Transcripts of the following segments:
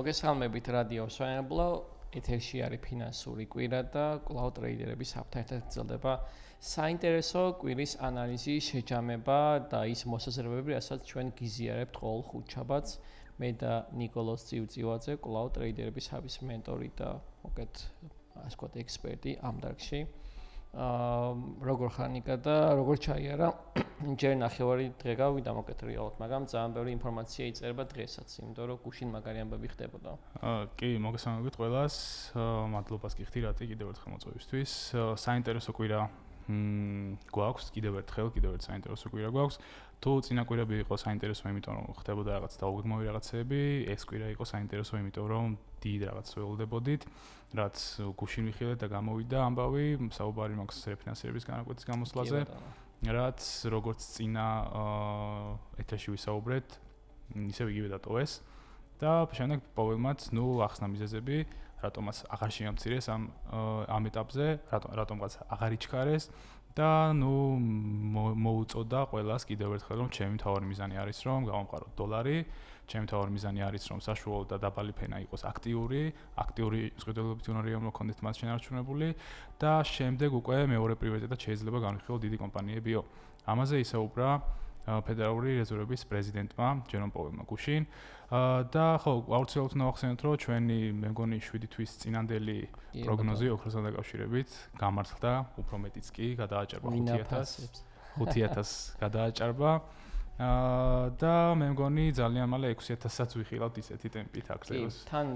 მოგესალმებით რადიო სვანებლო, ეთერში არის ფინანსური კვირა და კვლავ ტრეიდერების ჰაფთა ერთად გრძელდება საინტერესო კვირის ანალიზი, შეჯამება და ის მოსაზრებები, რასაც ჩვენ გიზიარებთ ყოველ ხუთშაბათს. მე და ნიკოლოზ წივწივაძე, კვლავ ტრეიდერების ჰაბის მენტორი და მოკეთ ასე ვთქვათ ექსპერტი ამ დარგში. როგორ ხანიკა და როგორ ჩაიარა ჯერ ნახევარი დღე გავიდა მოკეთ რეალურად, მაგრამ ძალიან ბევრი ინფორმაცია იწერება დღესაც, იმიტომ რომ გუშინ მაგარი ამბები ხდებოდა. კი, მოგესალმებით ყველას. მადლობას გიხდით კიდევ ერთხელ მოწვევისთვის. საინტერესო კვირა გვაქვს, კიდევ ერთ საინტერესო კვირა გვაქვს. თუ წინა კვირები იყო საინტერესო, იმიტომ რომ ხდებოდა რაღაც დაუგდმოვი რაღაცეები, ეს კვირა იყო საინტერესო, იმიტომ რომ დიდ რაღაც ველოდებოდით, რაც გუშინ მიხილეთ და გამოვიდა ამბავი, საუბარი მაქვს რეფინანსირების განაკვეთის გამოსვლაზე, რაც როგორც წინა ეთერში ვისაუბრეთ, ისევ იგივე დატოვეს და შემდეგ პოველმაც, ახსნა მიზეზები, რატომაც აღარ შეამცირეს ამ ეტაპზე, რატომღაც აღარ იჩქარეს. და მოუწოდა ყველას კიდევ ერთხელ რომ ჩემი მთავარი მიზანი არის რომ გავამყაროთ დოლარი, ჩემი მთავარი მიზანი არის რომ საშუალო და დაბალი ფენა იყოს აქტიური მსხვერპლობით უნდა მოქონდეთ მას შენარჩუნებული და შემდეგ უკვე მეორე პრიორიტეტად შეიძლება განვიხილოთ დიდი კომპანიებიო. ამაზე ისაუბრა ფედერალური რეზერვების პრეზიდენტმა ჯერომ პოველმა გუშინ და ხო, აუცილებლად უნდა ვახსენოთ, რომ ჩვენი მე მგონი 7 თვის წინანდელი პროგნოზი ოქროსთან დაკავშირებით გამართლდა, უფრო მეტიც კი გადააჭარბა 5,000 გადააჭარბა და მე მგონი ძალიან მალე 6,000-საც ვიხილავთ ისეთი ტემპით აქცევს. თან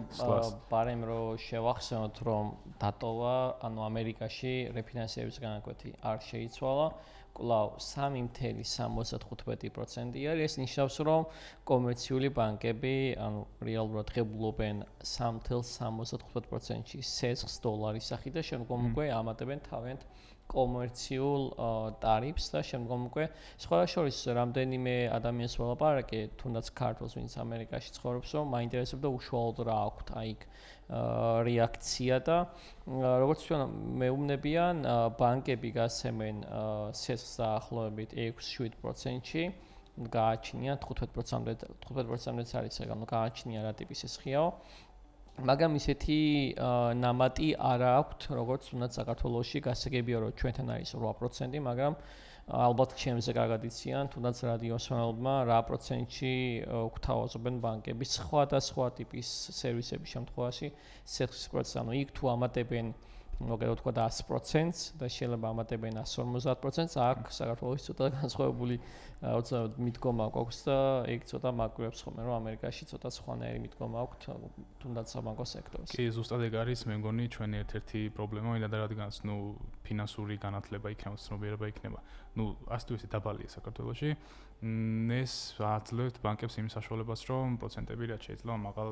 ბარემ რომ შევახსენოთ, რომ დატოვა, ანუ ამერიკაში რეფინანსირების განაკვეთი არ შეიცვალა. კვლავ 3.75% არის. ეს ნიშნავს, რომ კომერციული ბანკები, ანუ რეალურად ღებულობენ 3.75%-ში სესხს დოლარის სახით და შემდგომ უკვე ამატებენ თავიანთ კომერციულ ტარიფს და შემდგომ უკვე სხვა შორის რამდენიმე ადამიანს ველაპარაკე, თუნდაც ქართულს, ვინც ამერიკაში ცხოვრობს, რომ მაინტერესებდა უშუალოდ რა აქვთ აიქ რეაქცია და როგორც ჩვენ მეუბნებიან, ბანკები გასცემენ სესხს დაახლოებით 6-7%-ში, გააჩნიათ 15%-იც არის, ანუ გააჩნია რა ტიპის სესხიაო. მაგრამ ისეთი ნამატი არ აქვთ, როგორც თუნდაც საქართველოში გასაგებია, რომ ჩვენთან არის 8%, მაგრამ ალბათ ჩემზე კარგად იციან, თუნდაც რადიო მსმენელებმა რა პროცენტში გვთავაზობენ ბანკები სხვადასხვა ტიპის სერვისების შემთხვევაში სესხის პროცენტს, ანუ იქ თუ ამატებენ მოგეთ თქვა 100%-ს და შეიძლება ამატებენ 150%-ს, აქ საქართველოს ცოტა განსხვავებული უცებ მიდგომა გვაქვს და ეგ ცოტა მაკვირებს ხოლმე, რომ ამერიკაში ცოტა სხვანაირი მიდგომა აქვს თუნდაც საბანკო სექტორს. კი, ზუსტად ეგ არის, მე მგონი ჩვენი ერთ-ერთი პრობლემა, რადგანაც ფინანსური განათლება იქნება, ცნობიერება იქნება. ასე თუ ისე დაბალია საქართველოში. ეს აძლევთ ბანკებს იმ საშუალებას, რომ პროცენტები რაც შეიძლება მაღალ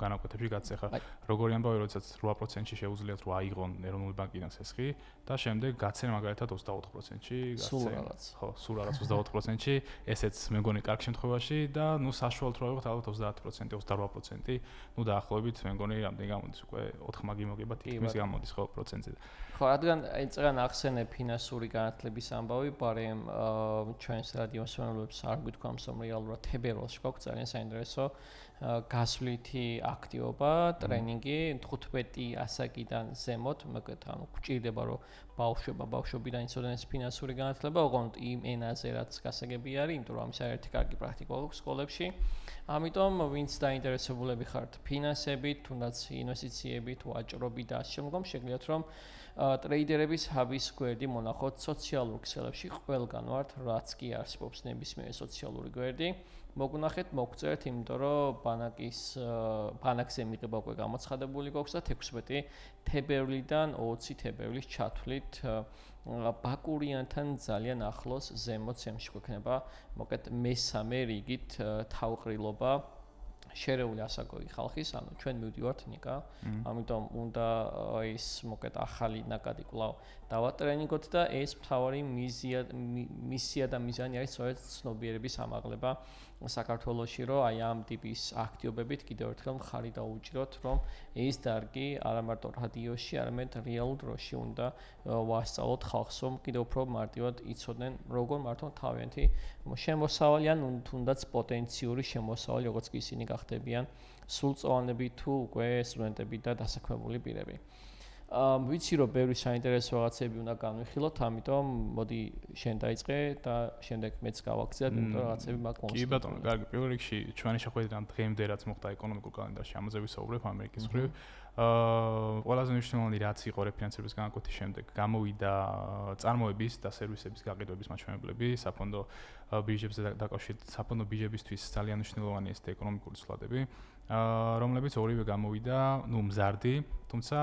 განაკვეთებში გაცეხა. როგორი ამბავი, როდესაც 8%-ში შეუძლიათ რომ აიღონ ეროვნული ბანკიდან სესხი და შემდეგ გაცენ მაგალითად 24%-ში გაცენ. ხო, სულ რაღაც 24%-ში, ესეც მე მგონი კარგ შემთხვევაში და საშუალოდ რა ვიღოთ ალბათ 30%, 28%, დაახლოებით მე მგონი რამდენი გამოდის უკვე 4 მაგი მოგება თითქმის გამოდის ხო პროცენტზე. ხო, რადგან ეწრან ახსენე ფინანსური განათლების ამბავი, ბარემ ჩვენს რადიო მსმენელებს არ გითქვამს, რომ რეალურად თებერვალში გვაქვს ძალიან საინტერესო გასვლითი აქტივობა, ტრენინგი 15 ასაკიდან ზემოთ, მოგეთ, ანუ გვჭირდება რომ ბავშვობიდან იცოდნენ ფინანსური განათლება, ოღონდ იმ ენაზე რაც გასაგები არის, იმიტომ რომ ამის ერთი კარგი პრაქტიკა აქვს სკოლებში. ამიტომ ვინც დაინტერესებულები ხართ ფინანსებით, თუნდაც ინვესტიციებით, ვაჭრობით და ამ შემდგომ შეგიძლიათ რომ ტრეიდერების ჰაბის გვერდი მონახოთ სოციალურ ქსელებში, ყველგან ვართ, რაც კი არსებობს ნებისმიერი სოციალური გვერდი. მოგუნახეთ, მოგწერთ, იმიტომ რომ ბანაკზე მიღება უკვე გამოცხადებული გვაქვს და 16 თებერვლიდან 20 თებერვლის ჩათვლით ბაკურიანთან ძალიან ახლოს ზემო ცემში გვექნება მოკეთ მესამე რიგით თავყრილობა შერეული ასაკოვი ხალხის, ანუ ჩვენ მივდივართ ნიკა, ამიტომ უნდა ის მოკეთ ახალი ნაკადი კვლავ დავატრენინგოთ და ეს მთავარი მისია და მიზანი არის სწორედ ცნობიერების ამაღლება საქართველოში, რომ აი ამ ტიპის აქტიობებით კიდევ ერთხელ მხარი დაუჭიროთ, რომ ეს დარგი არა მარტო რადიოში, არამედ რეალურ დროში უნდა ვასწავლოთ ხალხს, რომ კიდევ უფრო მარტივად იცოდნენ, როგორ მართონ თავიანთი შემოსავალი ან თუნდაც პოტენციური შემოსავალი, როგორც კი ისინი გახდებიან სრულწლოვანები თუ უკვე სტუდენტები და დასაქმებული პირები. ვიცი რომ ბევრი საინტერესო რაღაცები უნდა განვიხილოთ, ამიტომ მოდი შენ დაიწყე და შემდეგ მეც გავაგზავნე, იმიტომ რომ რაღაცები მაქვს მომსწრებული. კი ბატონო, კარგი, პირველ რიგში ჩვენი შეხვედრიდან დღემდე რაც მოხდა ეკონომიკურ კალენდარში, ამაზე ვისაუბრებ ამერიკის მხრივ. ყველაზე მნიშვნელოვანი რაც იყო რეფინანსირების განაკვეთის შემდეგ, გამოვიდა წარმოების და სერვისების გაყიდვების მაჩვენებლები, საფონდო ბიჟებზე დაკავშირებით, საფონდო ბიჟებისთვის ძალიან მნიშვნელოვანი ეს ეკონომიკური ცვლადები. რომლებიც ორივე გამოვიდა, მზარდი, თუმცა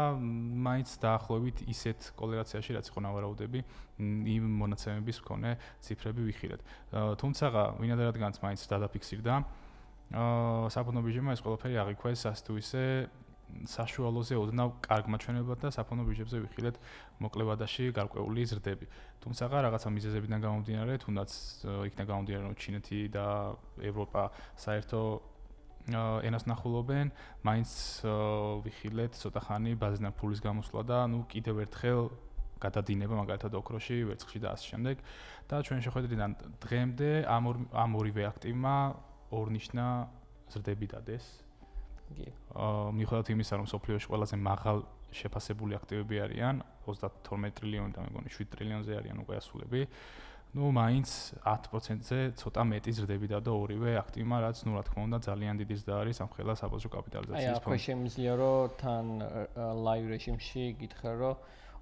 მაინც დაახლოებით ისეთ კორელაციაში, რაც იყო ნავარაუდები, იმ მონაცემების მქონე ციფრები ვიხილეთ. თუმცა ვინადრადგანაც მაინც დადაფიქსირდა. საფონდო ბიჟებმა ეს ყველაფერი აღიქვეს ასე თუ ისე საშუალოზე ოდნავ კარგ მაჩვენებლებად და საფონდო ბიჟებზე ვიხილეთ მოკლევადაში გარკვეული ზრდები. თუმცა რაღაცა მიზეზებიდან გამომდინარე, თუნდაც იქნა გამომდინარე, რომ ჩინეთი და ევროპა საერთო ენას ნახულობენ, მაინც ვიხილეთ ცოტა ხანი ბაზისთან ფულის გამოსვლა და კიდევ ერთხელ გადადინება მაგალითად ოქროში, ვერცხლში და ასე შემდეგ. და ჩვენ შეხვედრიდან დღემდე ამ ორივე აქტივმა ორნიშნა ზრდები დადეს. მიუხედავად იმისა, რომ სოფლიოში ყველაზე მაღალ შეფასებული აქტივები არიან, 32 ტრილიონი და მეგონი 7 ტრილიონზე არიან უკვე ასულები. მაინც 10%-ზე ცოტა მეტი ზრდები დადო ორივე აქტივმა, რაც რა თქმა უნდა ძალიან დიდი ზრდა არის ამ ხელა საბაზრო კაპიტალიზაციის ფონდში. აი, აქ შემიძლია რომ თან ლაივ რეჟიმში გითხრა, რომ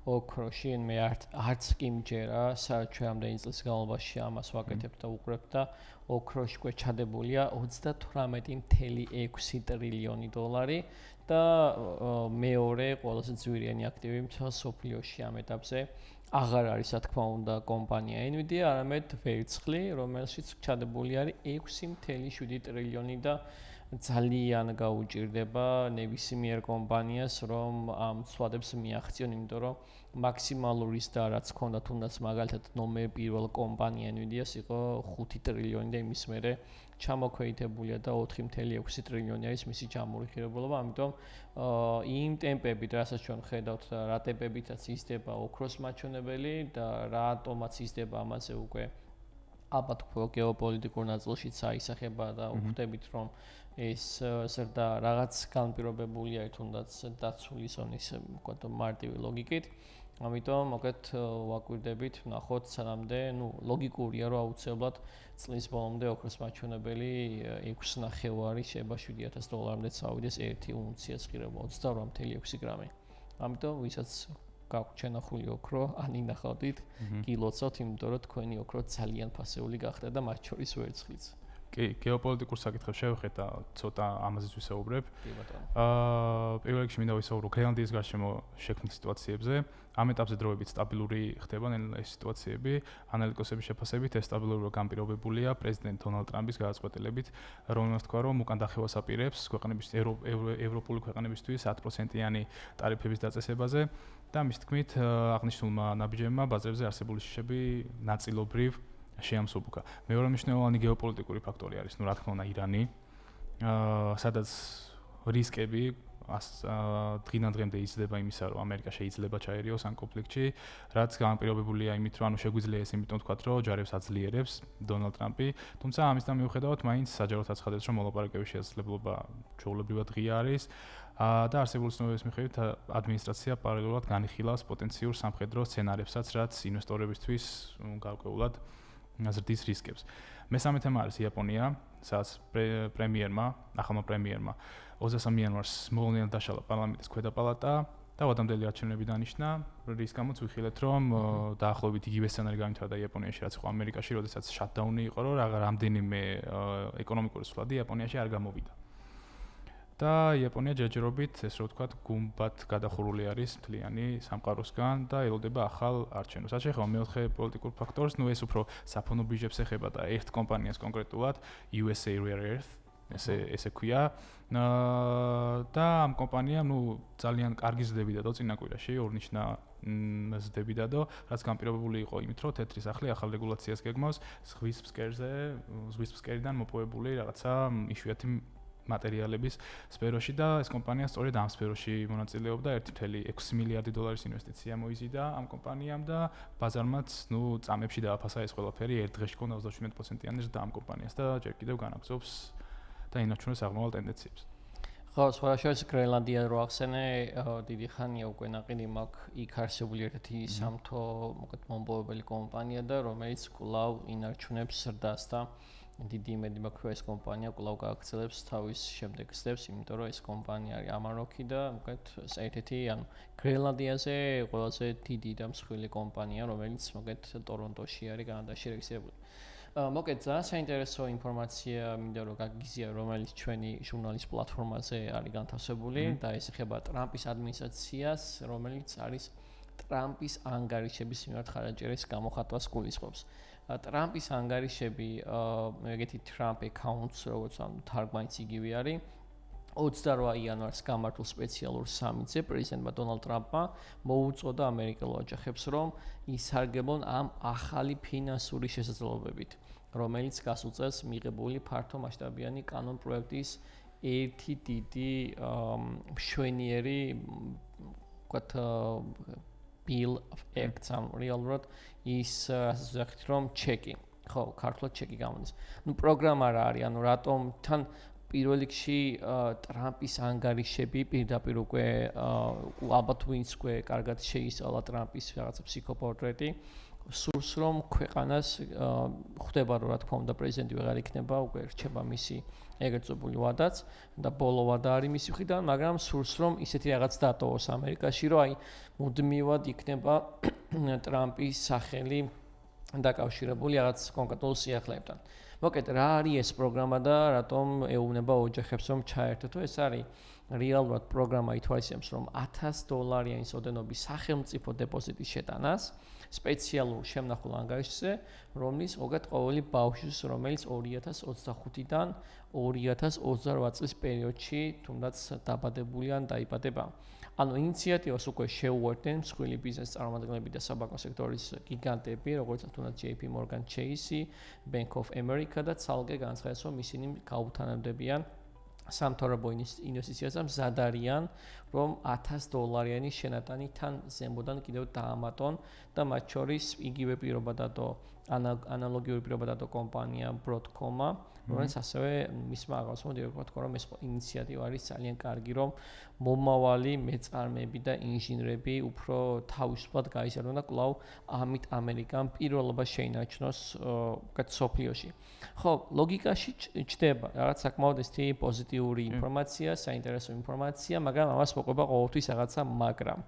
ოქროში მე არც კი მჯერა, ჩვენამდე წელს განმავლობაში ამას ვაკეთებ და უყურებ და ოქროში უკვე ჩადებულია 38.6 ტრილიონი დოლარი და მეორე ყველაზე ძვირიანი აქტივი მთელ სოფლიოში ამ ეტაპზე აღარ არის, რა თქმა უნდა, კომპანია Nvidia, არამედ ვერცხლი, რომელშიც ჩადებული არის 6.7 ტრილიონი და ძალიან გაუჭირდება ნებისმიერ კომპანიას, რომ ამ ცვლადებს მიაღწიონ, იმიტომ რომ მაქსიმალური ზრდა რაც ჰქონდა თუნდაც მაგალითად ნომერ პირველ კომპანია Nvidia-ს იყო 5 ტრილიონი და იმის მერე ჩამოქვეითებულია და 4.6 ტრილიონი არის მისი ჯამური ღირებულობა, ამიტომ იმ ტემპებით, რასაც ჩვენ ხედავთ, რა ტემპებითაც იზრდება ოქროს მაჩვენებელი და რატომაც იზრდება ამაზე უკვე ალბათ გეოპოლიტიკურ ნაწილშიც აისახება და ვხვდებით, რომ ეს ზრდა რაღაც განპირობებულია თუნდაც დაცული ზონის მარტივი ლოგიკით. ამიტომ მოკეთ ვაკვირდებით, ნახოთ სანამდე, ლოგიკურია, რომ აუცილებლად წლის ბოლომდე ოქროს მაჩვენებელი 6.5 შეიძლება $7,000-მდე წავიდეს 1 უნციას ღირებულობა 28.6 გრამი. ამიტომ ვისაც გაქვთ შენახული ოქრო, ან ინახავდით, გილოცავთ, იმიტომ რომ თქვენი ოქრო ძალიან ფასეული გახდა და მათ შორის ვერცხლიც. კი, გეოპოლიტიკურ საკითხებს შევხედეთ და ცოტა ამაზეც ვისაუბრებ. კი ბატონო. პირველ რიგში მინდა ვისაუბრო გრენლანდიის გარშემო შექმნილ სიტუაციებზე. ამ ეტაპზე დროებით სტაბილური ხდება ეს სიტუაციები. ანალიტიკოსების შეფასებით ეს სტაბილურობა განპირობებულია პრეზიდენტ დონალდ ტრამპის გადაწყვეტილებით, რომელმაც თქვა, რომ უკან დახევას აპირებს ქვეყნების ევროპული ქვეყნებისთვის 10%-იანი ტარიფების დაწესებაზე და მის თქმით აღნიშნულმა ნაბიჯებმა ბაზრებზე არსებული შიშები ნაწილობრივ შეამსუბუქა. მეორე მნიშვნელოვანი გეოპოლიტიკური ფაქტორი არის, რა თქმა უნდა, ირანი, სადაც რისკები დღიდან დღემდე იზრდება იმისა, რომ ამერიკა შეიძლება ჩაერიოს ამ კონფლიქტში, რაც განპირობებულია იმით, რომ შეგვიძლია ეს იმიტომ თქვა, რომ ჯარებს აძლიერებს დონალდ ტრამპი, თუმცა ამისთან მიუხედავად, მაინც საჯაროდ აცხადებს, რომ მოლაპარაკების შესაძლებლობა ჩვეულებრივად ღია არის. და არსებული ცნობების მიხედვით ადმინისტრაცია პარალელურად განიხილავს პოტენციურ სამხედრო სცენარებსაც, რაც ინვესტორებისთვის გარკვეულად ზრდის რისკებს. მესამე თემა არის იაპონია, სადაც ახალმა პრემიერმა 23 იანვარს მოულოდნელად დაშალა პარლამენტის ქვედა პალატა და ვადამდელი არჩევნები დანიშნა, რის გამოც ვიხილეთ, რომ დაახლოებით იგივე სცენარი განვითარდა იაპონიაში, რაც იყო ამერიკაში, როდესაც შატდაუნი იყო, რომ რამდენიმე ეკონომიკური ცვლადი იაპონიაში არ გამოვიდა. და იაპონია ჯერჯერობით, ესე რომ ვთქვათ, გუმბად გადახურული არის მთლიანი სამყაროსგან და ელოდება ახალ არჩევნებს. რაც შეეხება მეოთხე პოლიტიკურ ფაქტორს, ეს უფრო საფონო ბიჟებს ეხება და ერთ კომპანიას კონკრეტულად, USA Rare Earth, ესე ქვია. და ამ კომპანიამ ძალიან კარგი ზრდები დადო წინა კვირაში, ორნიშნა ზრდები დადო, რაც განპირობებული იყო იმით, რომ თეთრი სახლი ახალ რეგულაციას გეგმავს ზღვის ფსკერიდან მოპოვებული რაღაცა იშვიათი მატერიალების სფეროში და ეს კომპანია სწორედ ამ სფეროში მონაწილეობდა 1.6 მილიარდი დოლარის ინვესტიცია მოიზიდა ამ კომპანიამ და ბაზარმაც წამებში დააფასა ეს ყველაფერი ერთ დღეში ქონდა 37%-იანი ზრდა ამ კომპანიას და ჯერ კიდევ განაგრძობს და ინარჩუნებს აღმავალ ტენდენციებს. ხო, სხვადასხვა გრენლანდია რო ახსენე, დიდი ხანია უკვე ნაყიდი მაქვს იქ არსებული ერთი სამთო მომპოვებელი კომპანია და რომელიც კვლავ ინარჩუნებს ზრდას და დიდი იმედი მაქვს რომ ეს კომპანია კვლავ გააგრძელებს თავის შემდეგ სტეპს, იმიტომ რომ ეს კომპანია არის ამაროქი და უკეთ ერთ-ერთი ანუ გრენლანდიაზე ყველაზე დიდი და მსხვილი კომპანია, რომელიც უკეთ ტორონტოში არის კანადაში რეგისტრირებული. მოკეთ ძალიან საინტერესო ინფორმაცია მინდა რომ გაგიზია, რომელიც ჩვენი ჟურნალის პლატფორმაზე არის განთავსებული და ეს ეხება ტრამპის ადმინისტრაციას, რომელიც არის ტრამპის ანგარიშების მიმართ ხარაჯერის გამოხატვას გულისხმობს. ტრამპის ანგარიშები, ეგეთი Trump accounts, როგორც თარგმანიც იგივე არის. 28 იანვარს გამართულ სპეციალურ სამიტზე პრეზიდენტმა დონალდ ტრამპმა მოუწოდა ამერიკელ ოჯახებს, რომ ისარგებლონ ამ ახალი ფინანსური შესაძლებლობებით, რომელიც გასულ წელს მიღებული ფართო მასშტაბიანი კანონ პროექტის ერთი დიდი მშვენიერი ვთქვათ bill of acts ამ რეალურად ის ასე ვთქვათ რომ ჩეკი ხო ქართულად ჩეკი გამოდის. პროგრამა რა არის, რატომ თან პირველ რიგში ტრამპის ანგარიშები პირდაპირ უკვე ალბათ ვინც უკვე კარგად შეისწავლა ტრამპის რაღაცა ფსიქოპორტრეტი, სურს რომ ქვეყანას ხვდება რომ რა თქმა უნდა პრეზიდენტი ვეღარ იქნება, უკვე რჩება მისი ეგრეთ წოდებული ვადაც და ბოლო ვადა არის მისი მხრიდან, მაგრამ სურს რომ ისეთი რაღაც დატოვოს ამერიკაში, რომ აი მუდმივად იქნება ტრამპის სახელი დაკავშირებული რაღაც კონკრეტულ სიახლეებთან. მოკეთ რა არის ეს პროგრამა და რატომ ეუბნება ოჯახებს რომ ჩაერთო? ეს არის რეალურად პროგრამა ითვალისწინებს რომ $1000-იანი ოდენობის სახელმწიფო დეპოზიტის შეტანას სპეციალურ შემნახულ ანგარიშზე, რომლის ზოგადად ყოველი ბავშვის, რომელიც 2025-დან 2028 წლის პერიოდში თუნდაც დაბადებული ან დაიბადება. ანუ ინიციატივას უკვე შეუერთდნენ მსხვილი ბიზნეს წარმომადგენლები და საბანკო სექტორის გიგანტები, როგორც თუნდაც JP Morgan Chase, Bank of America და ცალკე განცხადეს, რომ ისინი გაუთანამდებიან სამთავრობო ინვესტიციას და მზად არიან, რომ $1000-იანი შენატანი თან ზემოდან კიდევ დაამატონ და მათ შორის იგივე პირობა დადო ანალოგიური პირობა დადო კომპანია Broadcom-მა, რომელიც ასევე მისმა აღარსმა დირექტორმა თქვა, რომ ეს ინიციატივა არის ძალიან კარგი, რომ მომავალი მეწარმეები და ინჟინრები უფრო თავისუფლად გაიზარდონ და კვლავ ამით ამერიკამ პირველობა შეინარჩუნოს სოფლიოში. ხო, ლოგიკაში ჩდება რაღაც საკმაოდ ესეთი პოზიტიური ინფორმაცია, საინტერესო ინფორმაცია, მაგრამ ამას მოყვება ყოველთვის რაღაცა მაგრამ.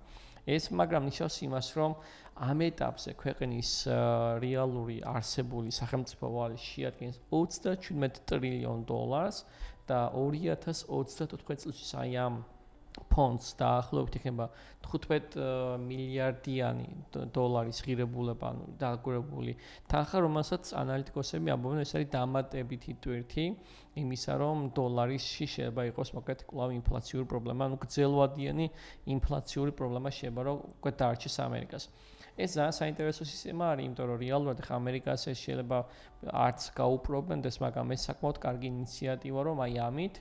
ეს მაგრამ ნიშნავს იმას, რომ ამ ეტაპზე ქვეყნის რეალური არსებული სახელმწიფო ვალის შეადგენს $27 ტრილიონ და 2034 წელს აი ამ ფონდს დაახლოებით იქნება 15 მილიარდიანი დოლარის ღირებულება, ანუ დაგვირებული თანხა, რომელსაც ანალიტიკოსები ამბობენ, ეს არის დამატებითი ტვირთი იმისა, რომ დოლარში შეიძლება იყოს მოკეთ კვლავ ინფლაციური პრობლემა, ანუ გრძელვადიანი ინფლაციური პრობლემა შეიძლება რომ უკვე დაარჩეს ამერიკას. ეს ძალიან საინტერესო სისტემა არის, იმიტომ რომ რეალურად ხა ამერიკას ეს შეიძლება არც გაუპრობლემდეს, მაგრამ ეს საკმაოდ კარგი ინიციატივა, რომ აი ამით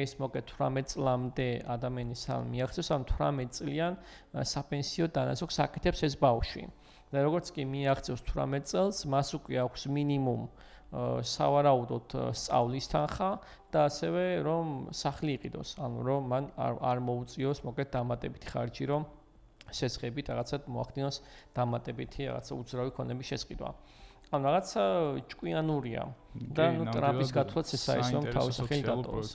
ეს მოკეთ 18 წლამდე ადამიანის სალმი მიაღწევს, ამ 18 წლიან საპენსიო დანაზოგს აკეთებს ეს ბავშვი. და როგორც კი მიაღწევს 18 წელს, მას უკვე აქვს მინიმუმ სავარაუდოდ სწავლის თანხა და ასევე რომ სახლი იყიდოს, ანუ რომ მან არ მოუწიოს მოკეთ დამატებითი ხარჯი, რომ შესხებით რაღაცად მოახდინოს დამატებითი რაღაცა უძრავი ქონების შესყიდვა. ანუ რაღაცა ჭკვიანურია და ნუ ტრამპის გათვლაც ეს არის რომ თავის სახელი დატოვოს.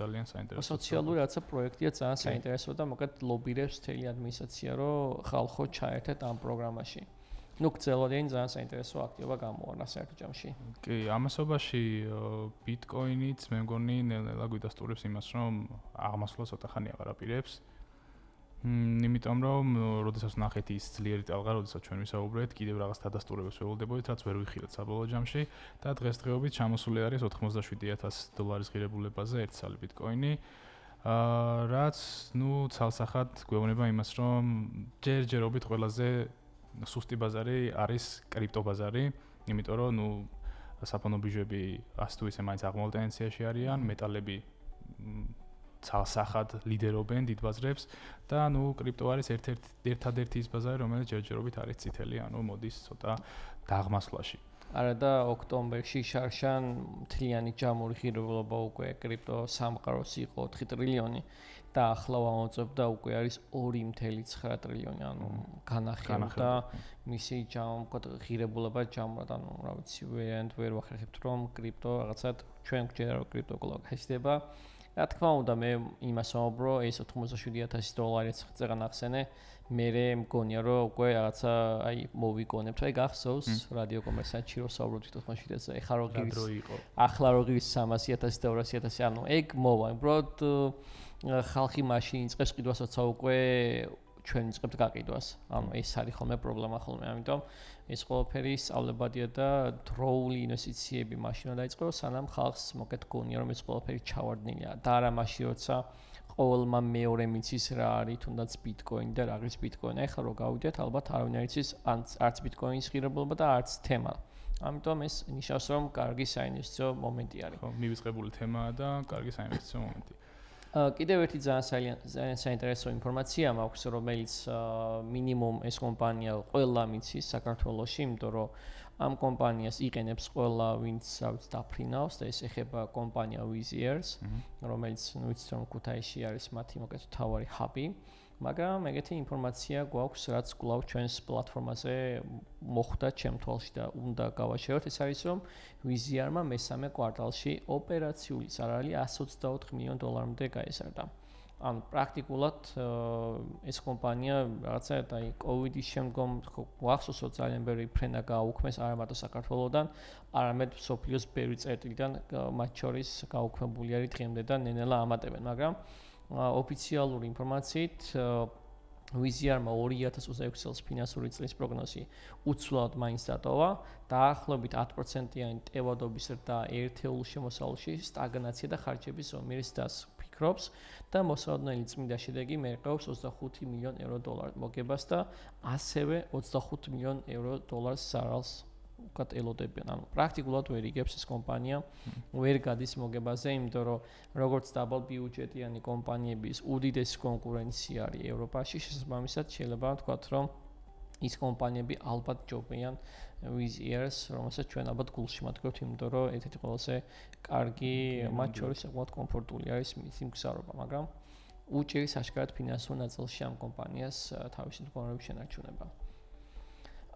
ძალიან საინტერესო. სოციალური რაღაცა პროექტია ძალიან საინტერესო და მოკეთ ლობირებს მთელი ადმინისტრაცია რომ ხალხო ჩაერთეთ ამ პროგრამაში. ნუ გრძელვადიანი ძალიან საინტერესო აქტივობა გამოառნა საერთო ჯამში. კი, ამასობაში ბიტკოინიც მე მგონი ნელ-ნელა გვიდასტურებს იმას რომ აღმასვლა ცოტა ხანი აღარ აპირებს. იმიტომ რომ როდესაც ნახეთ ის ძლიერი ტალღა, როდესაც ჩვენ ვისაუბრეთ, კიდევ რაღაც დადასტურებებს ველოდებოდით, რაც ვერ ვიხილეთ საბოლოო ჯამში და დღესდღეობით ჩამოსული არის $87,000 ღირებულებაზე ერთი ცალი ბიტკოინი. რაც ცალსახად გვეუბნება იმას, რომ ჯერჯერობით ყველაზე სუსტი ბაზარი არის კრიპტო ბაზარი, იმიტომ რომ საფონო ბირჟები ასე თუ ისე მაინც აღმავლელ ტენდენციაში არიან, მეტალები ცალსახად ლიდერობენ დიდ ბაზრებს და კრიპტო არის ერთადერთი ის ბაზარი, რომელიც ჯერჯერობით არის წითელი, მოდის ცოტა დაღმასვლაში. არა და ოქტომბერში შარშან მთლიანი ჯამური ღირებულება უკვე კრიპტო სამყაროს იყო 4 ტრილიონი და ახლა ამოწევდა უკვე არის 2.9 ტრილიონი, განახევდა მისი ღირებულება ჯამურად, რა ვიცი, ვერ ვახერხებთ რომ კრიპტო რაღაცად ჩვენ გვჭირდა რომ კრიპტო კვლავ ხესდება. რა თქმა უნდა, მე იმას ვამბობ, ეს $87,000 წეგან ახსენე, მე მგონია რომ უკვე რაღაცა მოვიგონებთ, გახსოვს რადიო კომერსანტში რომ საუბრობთ თვითონ ეხლა რო ღირის ახლა რო ღირის $300,000 და $200,000, ეგ მოვა, უბრალოდ ხალხი მაშინ იწყებს ყიდვას, როცა უკვე ჩვენ ვიწყებთ გაყიდვას. ეს არის ხოლმე პრობლემა ხოლმე, ამიტომ ეს ყველაფერი სწავლებადია და დროული ინვესტიციები მაშინ უნდა დაიწყოს, სანამ ხალხს მოკეთ გონია რომ ეს ყველაფერი ჩავარდნილია და არა მაშინ როცა ყოველმა მეორე მიცის რა არის თუნდაც ბიტკოინი და რა არის ბიტკოინი. ეხლა რო გავიდეთ, ალბათ არავინ არ იცის არც ბიტკოინის ღირებულება და არც თემა. ამიტომ ეს ნიშნავს რომ კარგი საინვესტიციო მომენტი არის. ხო, მივიწყებული თემაა და კარგი საინვესტიციო მომენტი. კიდევ ერთი ძალიან საინტერესო ინფორმაცია მაქვს, რომელიც მინიმუმ ეს კომპანია ყველა მიცის საქართველოში, იმიტომ რომ ამ კომპანიას იყენებს ყველა, ვინც დაფრინავს და ეს ეხება კომპანია Wizz, რომელიც ვიცით რომ ქუთაისში არის მათი მოკეთ თავარი ჰაბი, მაგრამ ეგეთი ინფორმაცია გვაქვს, რაც კვლავ ჩვენს პლატფორმაზე მოხვდა ჩემთვალში და უნდა გავაჩეროთ. ეს არის რომ Wizz-მა მესამე კვარტალში ოპერაციული ზარალი $124 მილიონამდე გაიზარდა. პრაქტიკულად ეს კომპანია რაღაცა COVID-ის შემდგომ გვახსოვს რომ ძალიან ბევრი ფრენა გააუქმეს არა მარტო საქართველოსდან, არამედ მსოფლიოს ბევრი წერტილიდან, მათ შორის გაუქმებული არის დღემდე და ნენელა ამატებენ, მაგრამ ოფიციალური ინფორმაციით Wizz-მა 2026 წელს ფინანსური წლის პროგნოზი უცვლად მაინც დატოვა, დაახლოებით 10%-იანი ტევადობის და ერთეულ შემოსავალში სტაგნაცია და ხარჯების ზომიერი ზრდას ფიქრობს და მოსალოდნელი წმინდა შედეგი მერყეობს $25 მილიონ მოგებას და ასევე $25 მილიონ ზარალს უკეთ ელოდებიან. პრაქტიკულად ვერ იგებს ეს კომპანია, ვერ გადის მოგებაზე, იმიტომ რომ როგორც დაბალ ბიუჯეტიანი კომპანიების უდიდესი კონკურენცია არის ევროპაში, შესაბამისად შეიძლება ვთქვათ, რომ ის კომპანიები ალბათ ჯობიან Wizz-ს, რომელსაც ჩვენ ალბათ გულში მატკბებთ, იმიტომ რომ ერთ-ერთი ყველაზე კარგი, მათ შორის საკმაოდ კომფორტული არის მისი მგზავრობა, მაგრამ უჭირის აშკარად ფინანსურ ნაწილში ამ კომპანიას თავისი მდგომარეობის შენარჩუნება.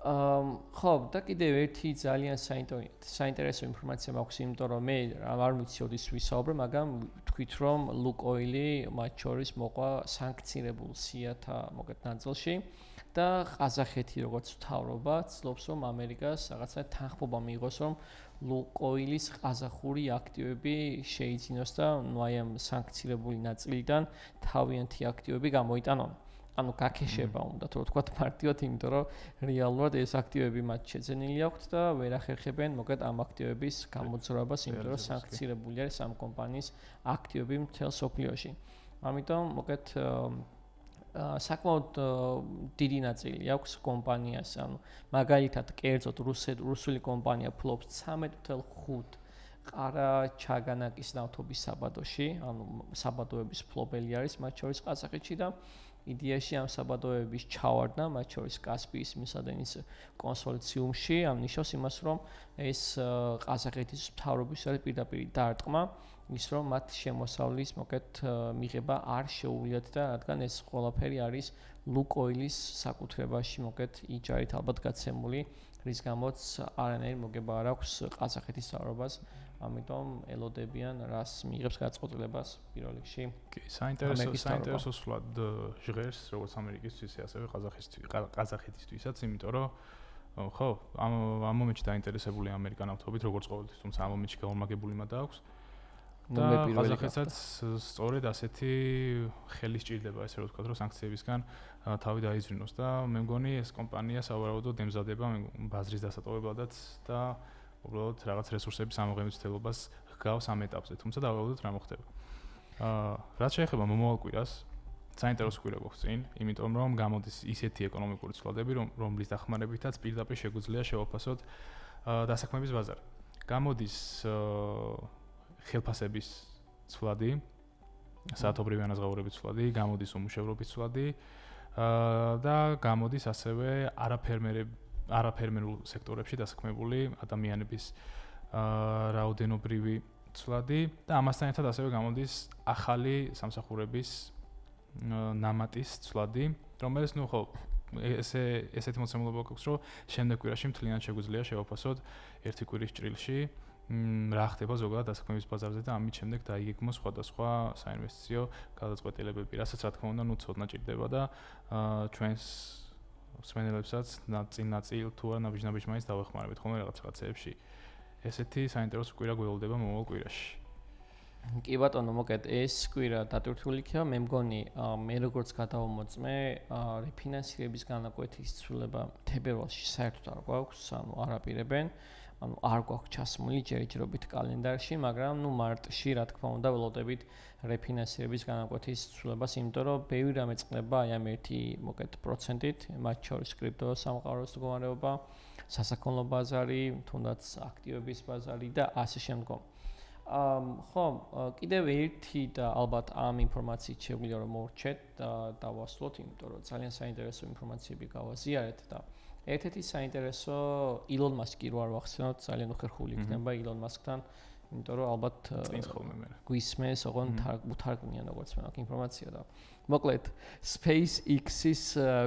ხო, და კიდევ ერთი ძალიან საინტერესო ინფორმაცია მაქვს, იმიტომ რომ მე არ ვიცი ოდის ვისაუბრე, მაგრამ თქვით რომ Lukoil-ი მათ შორის მოყვა სანქცირებულ სიათა მოკეთ ნაწილში და ყაზახეთი როგორც მთავრობა ცდილობს რომ ამერიკას რაღაცა თანხმობა მიიღოს რომ Lukoil-ის ყაზახური აქტივები შეიძინოს და აი ამ სანქცირებული ნაწილიდან თავიანთი აქტივები გამოიტანონ. გაქეშება უნდა თუ ვთქვათ მარტივად, იმიტომ რომ რეალურად ეს აქტივები მათ შეძენილი აქვთ და ვერ ახერხებენ მოკეთ ამ აქტივების გამოძრაობას, იმიტომ რომ სანქცირებული არის ამ კომპანიის აქტივები მთელ სოფლიოში. ამიტომ მოკეთ საკმაოდ დიდი ნაწილი აქვს კომპანიას, მაგალითად კერძოდ რუსული კომპანია ფლობს 13.5 ყარა-ჩაგანაკის ნავთობის საბადოში, საბადოების ფლობელი არის მათ შორის ყაზახეთში და იდეაში ამ საბადოების ჩავარდნა, მათ შორის კასპიის მისადენის კონსორციუმში, ნიშნავს იმას, რომ ეს ყაზახეთის მთავრობის პირდაპირ დარტყმა, ის რომ მათ შემოსავლის მოკეთ მიღება არ შეუვლიათ და რადგან ეს ყველაფერი არის Lukoil-ის საკუთრებაში მოკეთ იჯარით ალბათ გაცემული, რის გამოც არანაირი მოგება არ აქვს ყაზახეთის მთავრობას. ამიტომ ელოდებიან რას მიიღებს გაწყობილებას პირველ რიგში. კი, საინტერესო სულად ჟღერს როგორც ამერიკისთვის, ასევე ყაზახეთისთვისაც, იმიტომ რომ ხო, ამ მომენტში დაინტერესებული ამერიკანავთობით, როგორც ყოველთვის, თუმცა ამ მომენტში გაორმაგებული მადა აქვს. და ყაზახეთსაც სწორედ ასეთი ხელი სჭირდება, ესე რომ ვთქვათ, რომ სანქციებისგან თავი დაიძრინოს და მე მგონი ეს კომპანია სავარაუდოდ ემზადება ბაზრის დასატოვებლადაც და უბრალოდ რაღაც რესურსების ამოღებითელობას ჰგავს ამ ეტაპზე, თუმცა დავავალოთ რა მოხდება. რაც შეეხება მომავალ კვირას, საინტერესო კვირა გვაქვს წინ, იმიტომ რომ გამოდის ისეთი ეკონომიკური ცვლადები, რომლის დახმარებითაც პირდაპირ შეგვიძლია შევაფასოთ დასაქმების ბაზარი. გამოდის ხელფასების ცვლადი, საათობრივი ანაზღაურების ცვლადი, გამოდის უმუშევრობის ცვლადი და გამოდის ასევე არაფერმერულ სექტორებში დასაქმებული ადამიანების რაოდენობრივი ცვლადი და ამასთან ერთად ასევე გამოდის ახალი სამსახურების ნამატის ცვლადი, რომელიც ესეთი მოცემულობა გვაქვს, რომ შემდეგ კვირაში მთლიანად შეგვიძლია შევაფასოთ ერთი კვირის ჭრილში რა ხდება ზოგადად დასაქმების ბაზარზე და ამით შემდეგ დაიგეგმოს სხვადასხვა საინვესტიციო გადაწყვეტილებები, რასაც რა თქმა უნდა, ცოდნა ჭირდება და ჩვენს მსმენელებსაც ნაწილ თუ არა ნაბიჯ მაინც დავეხმარებით ხოლმე რაღაცეებში. ესეთი საინტერესო კვირა გველოდება მომავალ კვირაში. კი ბატონო, მოკეთ ეს კვირა დატვირთული იქნება, მე მგონი მე როგორც გადავამოწმე, რეფინანსირების განაკვეთის ცვლილება თებერვალში საერთოდ არ გვაქვს, ანუ არ აპირებენ, ანუ არ გვაქვს ჩასმული ჯერჯერობით კალენდარში, მაგრამ მარტში რა თქმა უნდა ველოდებით რეფინანსირების განაკვეთის ცვლილებას, იმიტომ რომ ბევრი რამე წყდება აი ამ 1% მათ შორის კრიპტო სამყაროს მდგომარეობა, სასაქონლო ბაზარი, თუნდაც აქტივების ბაზარი და ასე შემდგომ. ხო, კიდევ ერთი და ალბათ ამ ინფორმაციით შეგვიძლია რომ მოვრჩეთ და დავასრულოთ, იმიტომ რომ ძალიან საინტერესო ინფორმაციები გავაზიარეთ და ერთ-ერთი საინტერესო ილონ მასკი რო არ ვახსენოთ, ძალიან უხერხული იქნება ილონ მასკთან, იმიტომ რომ ალბათ გვისმენს, ოღონდ უთარგმნიან როგორც მე აქ ინფორმაცია და მოკლედ SpaceX-ის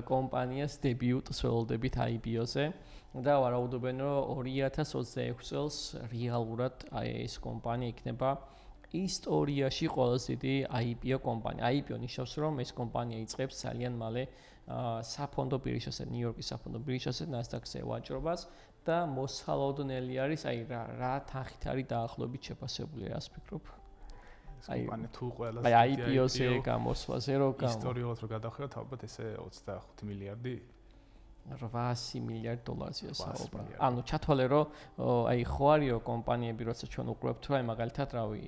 კომპანიას დებიუტს ველოდებით IPO-ზე და ვარაუდობენ რომ 2026 წელს რეალურად ეს კომპანია იქნება ისტორიაში ყველაზე დიდი IPO კომპანია. IPO ნიშნავს რომ ეს კომპანია იწყებს ძალიან მალე საფონდო ბირჟაზე, ნიუ-იორკის საფონდო ბირჟაზე, NASDAQ-ზე ვაჭრობას და მოსალოდნელი არის აი რა თანხით არის დაახლოებით შეფასებული, რას ფიქრობ? ეს კომპანია თუ ყველას აი IPO-ზე გამოსვლაზე რო ისტორიულად რო გადავხედოთ, ალბათ ესე 25 მილიარდი $800 მილიარდია საუბარი. ანუ ჩათვალე რომ აი ხო არისო კომპანიები, როცა ჩვენ უყურებთ, რომ აი მაგალითად რავი,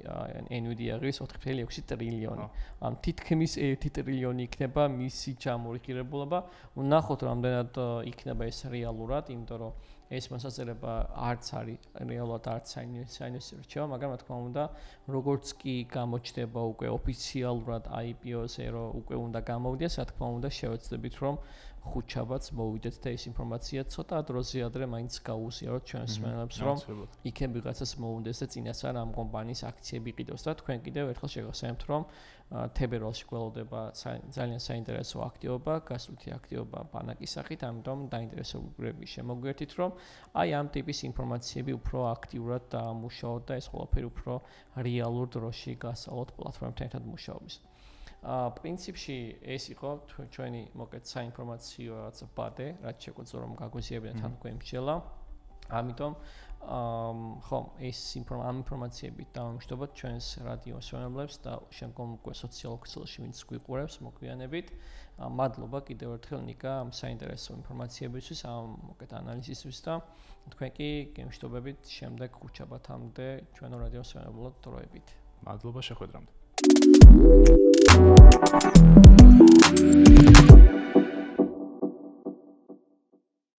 Nvidia ღირს 4.6 ტრილიონი. ამ თითქმის 1 ტრილიონი იქნება მისი ჯამორიგირებულობა. ვნახოთ რამდენად იქნება ეს რეალურად, იმიტომ რომ ეს მოსაზრება არც არის რეალურად არც საინვესტიციო რჩევა, მაგრამ რა თქმა უნდა, როგორც კი გამოჩნდება უკვე ოფიციალურად IPO-ზე, რომ უკვე უნდა გამოვიდეს, რა თქმა უნდა, შევეცდებით რომ ხუთშაბათს მოვიდეთ და ეს ინფორმაცია ცოტა დროზე ადრე მაინც გაუზიაროთ ჩვენს მსმენელებს, რომ იქნებ ვიღაცას მოუნდეს და წინასწარ ამ კომპანიის აქციები ყიდოს და თქვენ კიდევ ერთხელ შეგახსენებთ, რომ თებერვალში გველოდება ძალიან საინტერესო აქტივობა, გასვლითი აქტივობა ბანაკის სახით, ამიტომ დაინტერესებულები შემოგვიერთით, რომ აი ამ ტიპის ინფორმაციები უფრო აქტიურად დაამუშავოთ და ეს ყველაფერი უფრო რეალურ დროში გასწავლოთ პლატფორმებთან ერთად მუშაობის. პრინციპში ეს იყო ჩვენი მოკეთ საინფორმაციო რაღაცა ბადე, რაც შეგვიძლია რომ გაგვიზიარებინათ თან გვემსჯელა. ამიტომ ხო, ეს ინფორმაციებით დავამშვიდობოთ ჩვენს რადიო მსმენელებს და შემდგომ უკვე სოციალურ ქსელში ვინც გვიყურებს, მოგვიანებით. მადლობა კიდევ ერთხელ ნიკა ამ საინტერესო ინფორმაციებისთვის, ამ მოკეთ ანალიზისთვის და თქვენ კი გემშვიდობებით შემდეგ ხუთშაბათამდე ჩვენო რადიო მსმენებლად დროებით. მადლობა შეხვედრამდე.